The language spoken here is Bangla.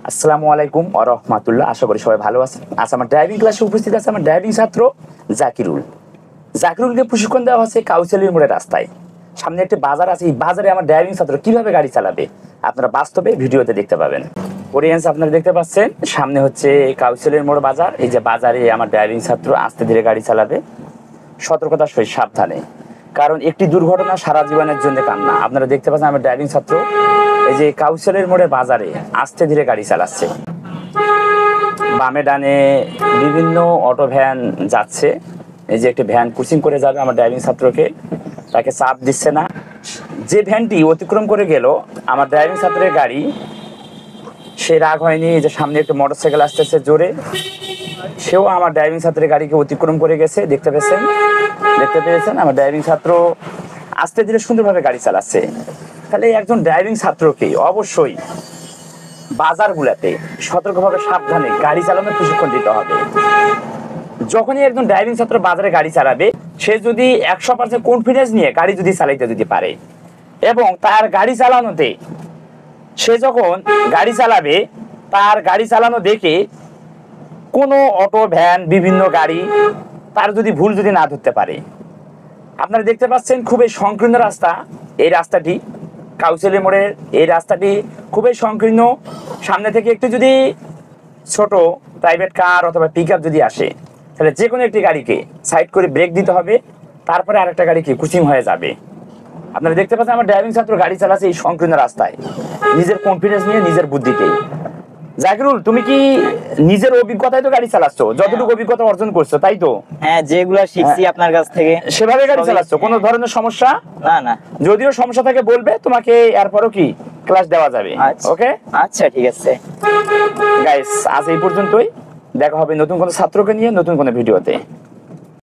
আসসালামু আলাইকুম ওয়া রাহমাতুল্লাহ। আশা করি সবাই ভালো আছেন। আজ আমার ড্রাইভিং ক্লাসে উপস্থিত আছে আমার ড্রাইভিং ছাত্র জাকিরুল। জাকিরুলকে প্রশিক্ষণ দেওয়া হচ্ছে কাউসালির মোড়ের রাস্তায়। সামনে একটি বাজার আছে, এই বাজারে আমার ড্রাইভিং ছাত্র কিভাবে গাড়ি চালাবে আপনারা বাস্তবে ভিডিওতে দেখতে পাবেন। অডিয়েন্স আপনারা দেখতে পাচ্ছেন সামনে হচ্ছে কাউসালির মোড় বাজার। এই যে বাজারে আমার ড্রাইভিং ছাত্র আস্তে ধীরে গাড়ি চালাবে, সতর্কতার সহিত সাবধানে, কারণ একটি দুর্ঘটনা সারা জীবনের জন্য কান্না। আপনারা দেখতে পাচ্ছেন আমার ড্রাইভিং ছাত্র এই যে কাউসালির মোড়ের বাজারে আস্তে ধীরে গাড়ি চালাচ্ছে। বামে ডানে বিভিন্ন অটো ভ্যান যাচ্ছে। এই যে একটি ভ্যান ক্রসিং করে যাবে আমার ড্রাইভিং ছাত্রকে, তাকে চাপ দিচ্ছে না। যে ভ্যানটি অতিক্রম করে গেল আমার ড্রাইভিং ছাত্রের গাড়ি, সে রাগ হয়নি। যে সামনে একটু মোটরসাইকেল আসতেছে জোরে, সেও আমার ড্রাইভিং ছাত্রের গাড়িকে অতিক্রম করে গেছে। দেখতে পেয়েছেন আমার ড্রাইভিং ছাত্র আস্তে ধীরে সুন্দরভাবে গাড়ি চালাচ্ছে। তাহলে একজন ড্রাইভিং ছাত্রকে অবশ্যই বাজারগুলোতে সতর্কভাবে সাবধানে গাড়ি চালানোর প্রশিক্ষণ দিতে হবে। যখনই একজন ড্রাইভিং ছাত্র বাজারে গাড়ি চালাবে, সে যদি 100% কনফিডেন্স নিয়ে গাড়ি যদি চালাইতে যদি পারে, এবং তার গাড়ি চালানোতে সে যখন গাড়ি চালাবে, তার গাড়ি চালানো দেখে কোনো অটো ভ্যান বিভিন্ন গাড়ি তার যদি ভুল যদি না ধরতে পারে। আপনারা দেখতে পাচ্ছেন খুবই সংকীর্ণ রাস্তা। এই রাস্তাটি কাউসালি মোড়ের, এই রাস্তাটি খুবই সংকীর্ণ। সামনে থেকে একটু যদি ছোট প্রাইভেট কার অথবা পিক আপ যদি আসে, তাহলে যে কোনো একটি গাড়িকে সাইড করে ব্রেক দিতে হবে, তারপরে আরেকটা গাড়িকে ক্রসিং হয়ে যাবে। আপনারা দেখতে পাচ্ছেন আমার ড্রাইভিং ছাত্র গাড়ি চালাচ্ছে এই সংকীর্ণ রাস্তায় নিজের কনফিডেন্স নিয়ে, নিজের বুদ্ধিতেই। জাকিরুল, তুমি কি নিজের অভিজ্ঞতায় তো গাড়ি চালাচ্ছ, যতটুকু অভিজ্ঞতা অর্জন করছো তাই তো? হ্যাঁ, যেগুলো শিখছি আপনার কাছ থেকে সেভাবে গাড়ি চালাচ্ছ, কোনো ধরনের সমস্যা না? না, যদিও সমস্যা থাকে বলবে, তোমাকে এরপরও কি ক্লাস দেওয়া যাবে। ওকে, আচ্ছা ঠিক আছে গাইস, আজ এই পর্যন্তই। দেখা হবে নতুন কোনো ছাত্রকে নিয়ে নতুন কোনো ভিডিওতে।